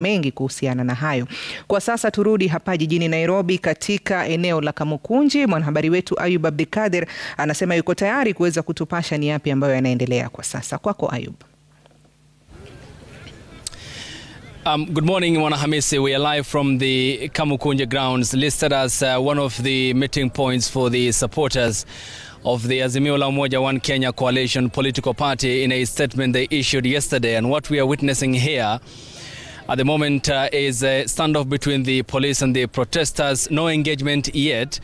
mengi kuhusiana na hayo. Kwa sasa turudi hapa jijini Nairobi katika eneo la Kamukunji. Mwanahabari wetu Ayub Abdikadir anasema yuko tayari kuweza kutupasha ni yapi ambayo yanaendelea kwa sasa. Kwako Ayub. Good morning, Mwanahamisi. We are live from the Kamukunji Grounds, listed as one of the meeting points for the supporters of the Azimio la Umoja One Kenya coalition political party in a statement they issued yesterday. And what we are witnessing here at the moment is a standoff between the police and the protesters. No engagement yet.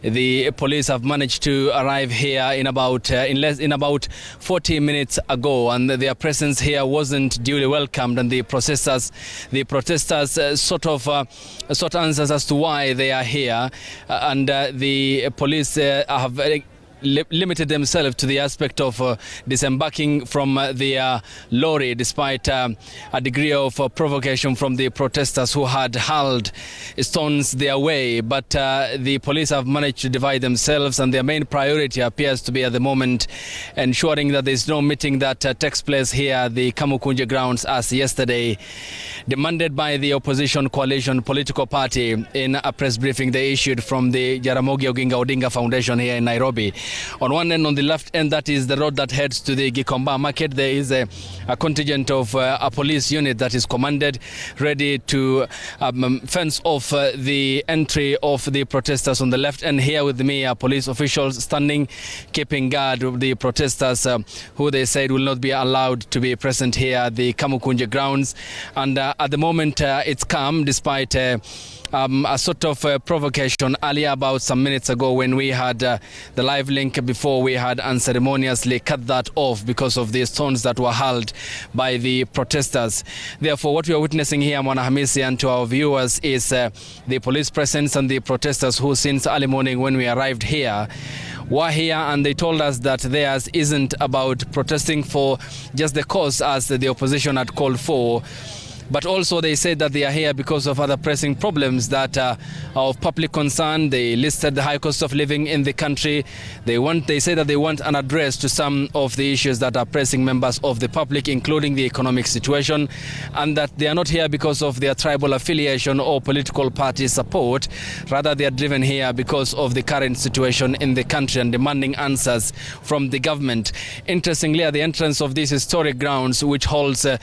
The police have managed to arrive here in about 40 minutes ago, and their presence here wasn't duly welcomed. And the protesters sought answers as to why they are here, and the police have limited themselves to the aspect of disembarking from the lorry, despite a degree of provocation from the protesters who had hurled stones their way. But the police have managed to divide themselves, and their main priority appears to be at the moment ensuring that there is no meeting that takes place here at the Kamukunji Grounds, as yesterday demanded by the opposition coalition political party in a press briefing they issued from the Jaramogi Oginga Odinga Foundation here in Nairobi. On one end, on the left end, that is the road that heads to the Gikomba market. There is a contingent of a police unit that is commanded, ready to fence off the entry of the protesters on the left. And here with me are police officials standing, keeping guard of the protesters who they said will not be allowed to be present here at the Kamukunji Grounds. And at the moment, it's calm, despite a sort of provocation earlier about some minutes ago when we had the live link before we had unceremoniously cut that off because of the stones that were hurled by the protesters. Therefore, what we are witnessing here, Mwanahamisi, and to our viewers, is the police presence and the protesters who since early morning when we arrived here were here, and they told us that theirs isn't about protesting for just the cause as the opposition had called for, but also they said that they are here because of other pressing problems that are of public concern. They listed the high cost of living in the country. They say that they want an address to some of the issues that are pressing members of the public, including the economic situation, and that they are not here because of their tribal affiliation or political party support. Rather, they are driven here because of the current situation in the country and demanding answers from the government. Interestingly, at the entrance of these historic grounds, which holds a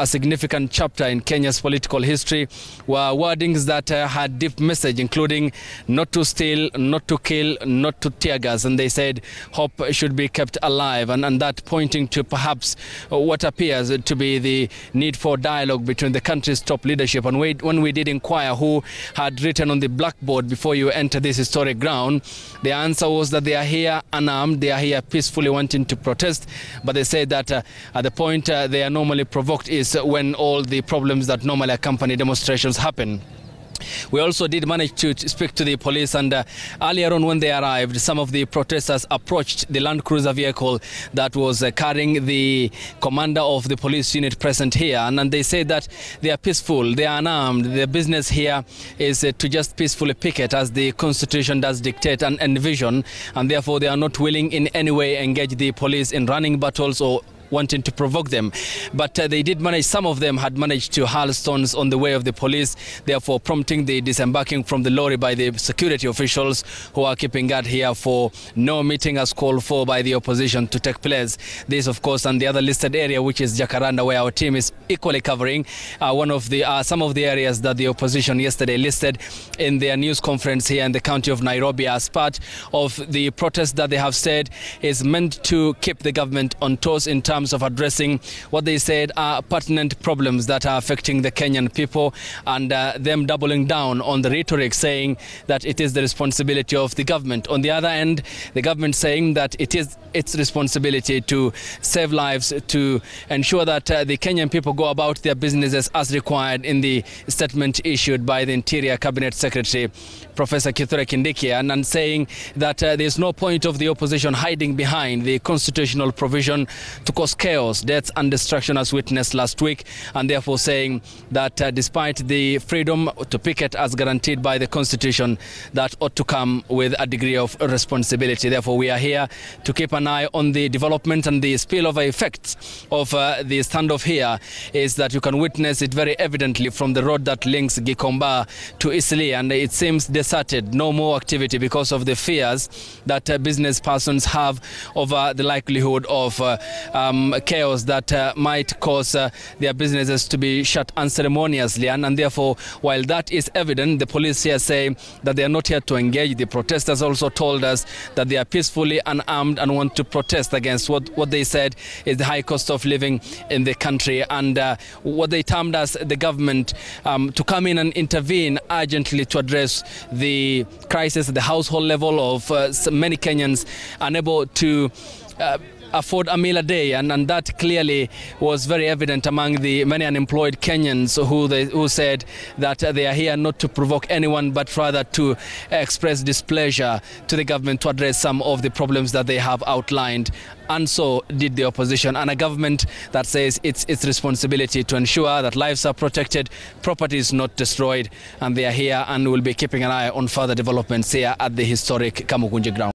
significant chapter in Kenya's political history, were wordings that had deep message, including not to steal, not to kill, not to tear gas. And they said hope should be kept alive, and that pointing to perhaps what appears to be the need for dialogue between the country's top leadership. And when we did inquire who had written on the blackboard before you enter this historic ground, the answer was that they are here unarmed, they are here peacefully wanting to protest, but they said that at the point they are normally provoked is when all the problems that normally accompany demonstrations happen. We also did manage to speak to the police, and earlier on when they arrived, some of the protesters approached the Land Cruiser vehicle that was carrying the commander of the police unit present here, and they said that they are peaceful, they are unarmed. Their business here is to just peacefully picket as the constitution does dictate and envision, and therefore they are not willing in any way engage the police in running battles or wanting to provoke them. But they did manage, some of them had managed to hurl stones on the way of the police, therefore prompting the disembarking from the lorry by the security officials who are keeping guard here for no meeting as called for by the opposition to take place. This, of course, and the other listed area, which is Jacaranda, where our team is equally covering, one of the some of the areas that the opposition yesterday listed in their news conference here in the county of Nairobi as part of the protest that they have said is meant to keep the government on toes in terms of addressing what they said are pertinent problems that are affecting the Kenyan people, and them doubling down on the rhetoric, saying that it is the responsibility of the government. On the other end, the government saying that it is its responsibility to save lives, to ensure that the Kenyan people go about their businesses as required in the statement issued by the Interior Cabinet Secretary, Professor Kithure Kindiki, and saying that there is no point of the opposition hiding behind the constitutional provision to cause cause chaos, deaths and destruction as witnessed last week, and therefore saying that despite the freedom to picket as guaranteed by the Constitution, that ought to come with a degree of responsibility. Therefore, we are here to keep an eye on the development and the spillover effects of the standoff here. Is that you can witness it very evidently from the road that links Gikomba to Eastleigh, and it seems deserted, no more activity because of the fears that business persons have over the likelihood of chaos that might cause their businesses to be shut unceremoniously. And therefore, while that is evident, the police here say that they are not here to engage. The protesters also told us that they are peacefully unarmed and want to protest against what they said is the high cost of living in the country, and what they termed as the government to come in and intervene urgently to address the crisis at the household level of many Kenyans unable to afford a meal a day, and that clearly was very evident among the many unemployed Kenyans who said that they are here not to provoke anyone but rather to express displeasure to the government to address some of the problems that they have outlined. And so did the opposition, and a government that says it's its responsibility to ensure that lives are protected, property is not destroyed, and they are here and will be keeping an eye on further developments here at the historic Kamukunji Grounds.